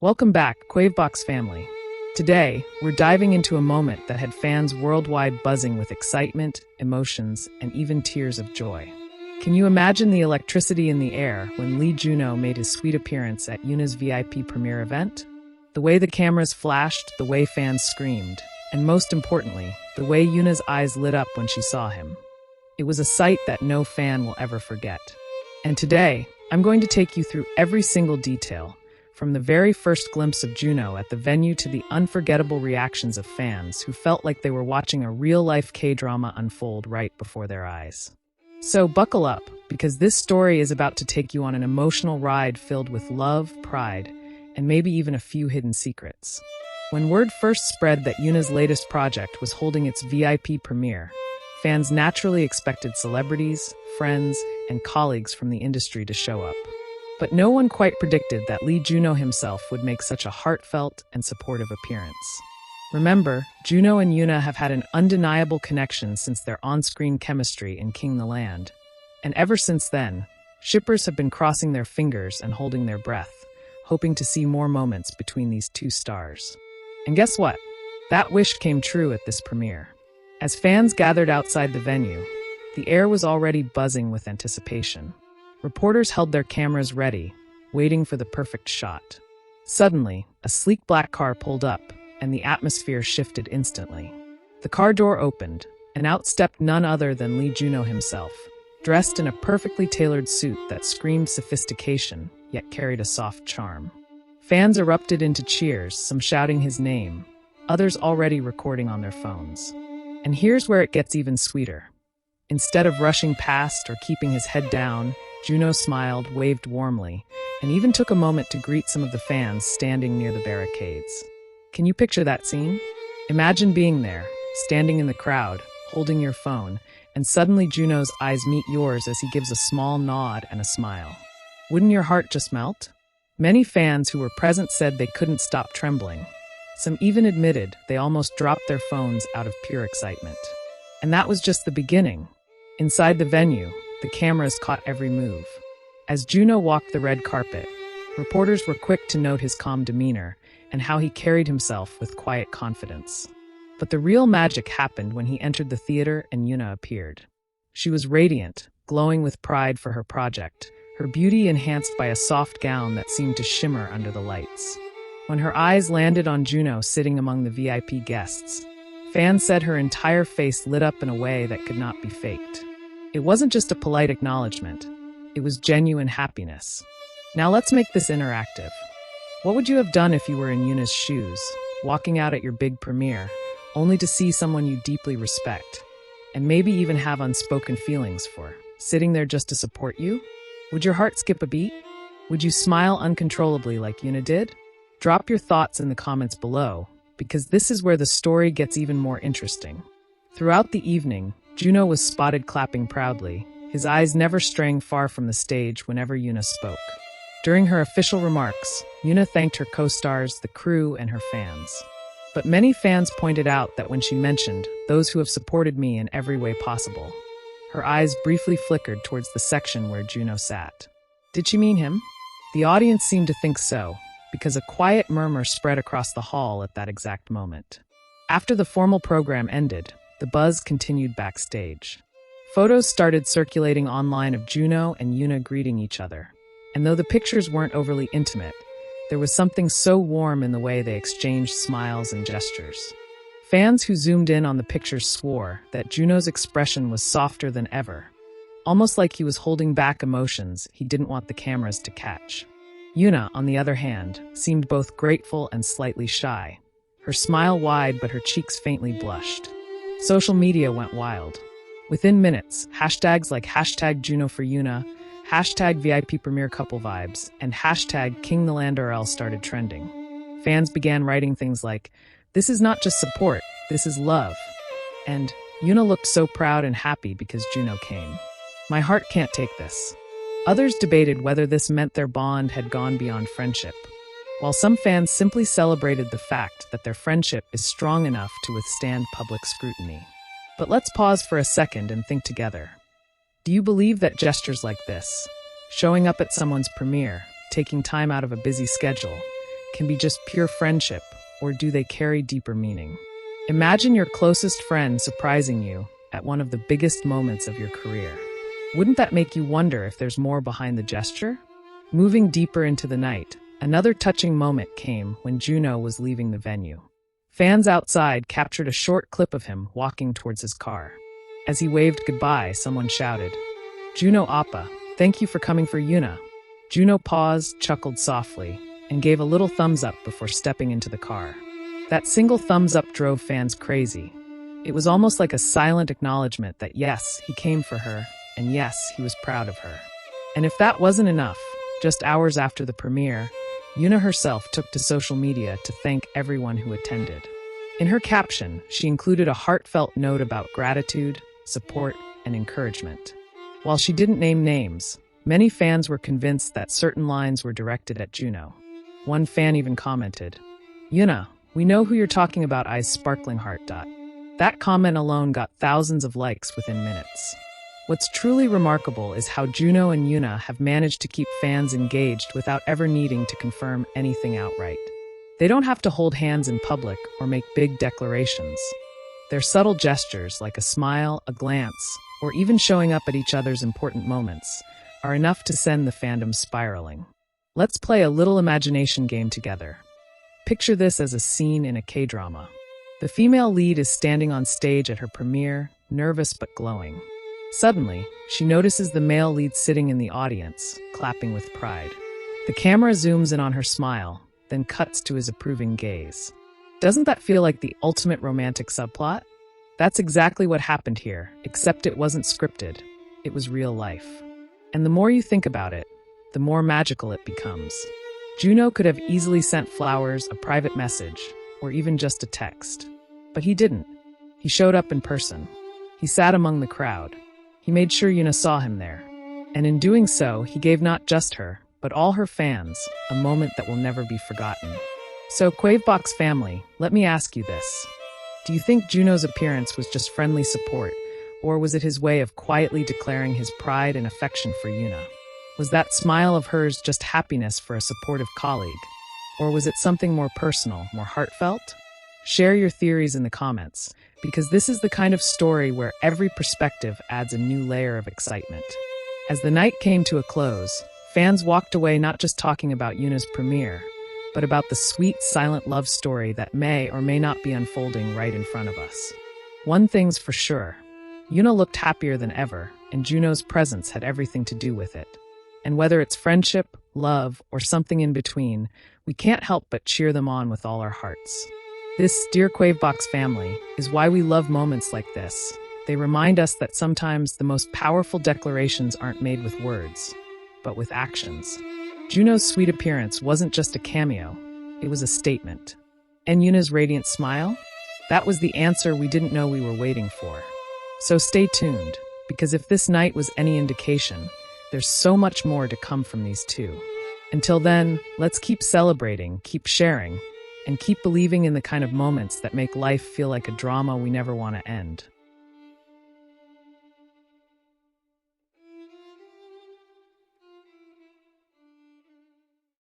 Welcome back, Kwavebox family. Today, we're diving into a moment that had fans worldwide buzzing with excitement, emotions, and even tears of joy. Can you imagine the electricity in the air when Lee Junho made his sweet appearance at Yoona's VIP premiere event? The way the cameras flashed, the way fans screamed, and most importantly, the way Yoona's eyes lit up when she saw him. It was a sight that no fan will ever forget. And today, I'm going to take you through every single detail, from the very first glimpse of Junho at the venue to the unforgettable reactions of fans who felt like they were watching a real-life K-drama unfold right before their eyes. So buckle up, because this story is about to take you on an emotional ride filled with love, pride, and maybe even a few hidden secrets. When word first spread that Yoona's latest project was holding its VIP premiere, fans naturally expected celebrities, friends, and colleagues from the industry to show up. But no one quite predicted that Lee Junho himself would make such a heartfelt and supportive appearance. Remember, Junho and Yoona have had an undeniable connection since their on-screen chemistry in King the Land. And ever since then, shippers have been crossing their fingers and holding their breath, hoping to see more moments between these two stars. And guess what? That wish came true at this premiere. As fans gathered outside the venue, the air was already buzzing with anticipation. Reporters held their cameras ready, waiting for the perfect shot. Suddenly, a sleek black car pulled up, and the atmosphere shifted instantly. The car door opened, and out stepped none other than Lee Junho himself, dressed in a perfectly tailored suit that screamed sophistication, yet carried a soft charm. Fans erupted into cheers, some shouting his name, others already recording on their phones. And here's where it gets even sweeter. Instead of rushing past or keeping his head down, Junho smiled, waved warmly, and even took a moment to greet some of the fans standing near the barricades. Can you picture that scene? Imagine being there, standing in the crowd, holding your phone, and suddenly Junho's eyes meet yours as he gives a small nod and a smile. Wouldn't your heart just melt? Many fans who were present said they couldn't stop trembling. Some even admitted they almost dropped their phones out of pure excitement. And that was just the beginning. Inside the venue, the cameras caught every move. As Junho walked the red carpet, reporters were quick to note his calm demeanor and how he carried himself with quiet confidence. But the real magic happened when he entered the theater and Yoona appeared. She was radiant, glowing with pride for her project, her beauty enhanced by a soft gown that seemed to shimmer under the lights. When her eyes landed on Junho sitting among the VIP guests, fans said her entire face lit up in a way that could not be faked. It wasn't just a polite acknowledgement, it was genuine happiness. Now let's make this interactive. What would you have done if you were in Yoona's shoes, walking out at your big premiere, only to see someone you deeply respect, and maybe even have unspoken feelings for, sitting there just to support you? Would your heart skip a beat? Would you smile uncontrollably like Yoona did? Drop your thoughts in the comments below, because this is where the story gets even more interesting. Throughout the evening, Junho was spotted clapping proudly, his eyes never straying far from the stage whenever Yoona spoke. During her official remarks, Yoona thanked her co-stars, the crew, and her fans. But many fans pointed out that when she mentioned those who have supported me in every way possible, her eyes briefly flickered towards the section where Junho sat. Did she mean him? The audience seemed to think so, because a quiet murmur spread across the hall at that exact moment. After the formal program ended, the buzz continued backstage. Photos started circulating online of Junho and Yoona greeting each other. And though the pictures weren't overly intimate, there was something so warm in the way they exchanged smiles and gestures. Fans who zoomed in on the pictures swore that Junho's expression was softer than ever, almost like he was holding back emotions he didn't want the cameras to catch. Yoona, on the other hand, seemed both grateful and slightly shy, her smile wide but her cheeks faintly blushed. Social media went wild. Within minutes, hashtags like #JunhoForYoona, #VIP Premiere Couple Vibes, and #KingTheLandRL started trending. Fans began writing things like, "This is not just support, this is love," and "Yoona looked so proud and happy because Junho came. My heart can't take this." Others debated whether this meant their bond had gone beyond friendship, while some fans simply celebrated the fact that their friendship is strong enough to withstand public scrutiny. But let's pause for a second and think together. Do you believe that gestures like this, showing up at someone's premiere, taking time out of a busy schedule, can be just pure friendship, or do they carry deeper meaning? Imagine your closest friend surprising you at one of the biggest moments of your career. Wouldn't that make you wonder if there's more behind the gesture? Moving deeper into the night, another touching moment came when Junho was leaving the venue. Fans outside captured a short clip of him walking towards his car. As he waved goodbye, someone shouted, "Junho Appa, thank you for coming for Yoona." Junho paused, chuckled softly, and gave a little thumbs up before stepping into the car. That single thumbs up drove fans crazy. It was almost like a silent acknowledgement that yes, he came for her, and yes, he was proud of her. And if that wasn't enough, just hours after the premiere, Yoona herself took to social media to thank everyone who attended. In her caption, she included a heartfelt note about gratitude, support, and encouragement. While she didn't name names, many fans were convinced that certain lines were directed at Junho. One fan even commented, "Yoona, we know who you're talking about, eyes sparkling heart. That comment alone got thousands of likes within minutes. What's truly remarkable is how Junho and Yoona have managed to keep fans engaged without ever needing to confirm anything outright. They don't have to hold hands in public or make big declarations. Their subtle gestures, like a smile, a glance, or even showing up at each other's important moments, are enough to send the fandom spiraling. Let's play a little imagination game together. Picture this as a scene in a Kdrama. The female lead is standing on stage at her premiere, nervous but glowing. Suddenly, she notices the male lead sitting in the audience, clapping with pride. The camera zooms in on her smile, then cuts to his approving gaze. Doesn't that feel like the ultimate romantic subplot? That's exactly what happened here, except it wasn't scripted. It was real life. And the more you think about it, the more magical it becomes. Junho could have easily sent flowers, a private message, or even just a text. But he didn't. He showed up in person. He sat among the crowd. He made sure Yoona saw him there. And in doing so, he gave not just her, but all her fans, a moment that will never be forgotten. So, Kwavebox family, let me ask you this. Do you think Junho's appearance was just friendly support, or was it his way of quietly declaring his pride and affection for Yoona? Was that smile of hers just happiness for a supportive colleague? Or was it something more personal, more heartfelt? Share your theories in the comments, because this is the kind of story where every perspective adds a new layer of excitement. As the night came to a close, fans walked away not just talking about Yoona's premiere, but about the sweet, silent love story that may or may not be unfolding right in front of us. One thing's for sure, Yoona looked happier than ever, and Junho's presence had everything to do with it. And whether it's friendship, love, or something in between, we can't help but cheer them on with all our hearts. This, dear Kwavebox family, is why we love moments like this. They remind us that sometimes the most powerful declarations aren't made with words, but with actions. Junho's sweet appearance wasn't just a cameo, it was a statement. And Yoona's radiant smile? That was the answer we didn't know we were waiting for. So stay tuned, because if this night was any indication, there's so much more to come from these two. Until then, let's keep celebrating, keep sharing, and keep believing in the kind of moments that make life feel like a drama we never want to end.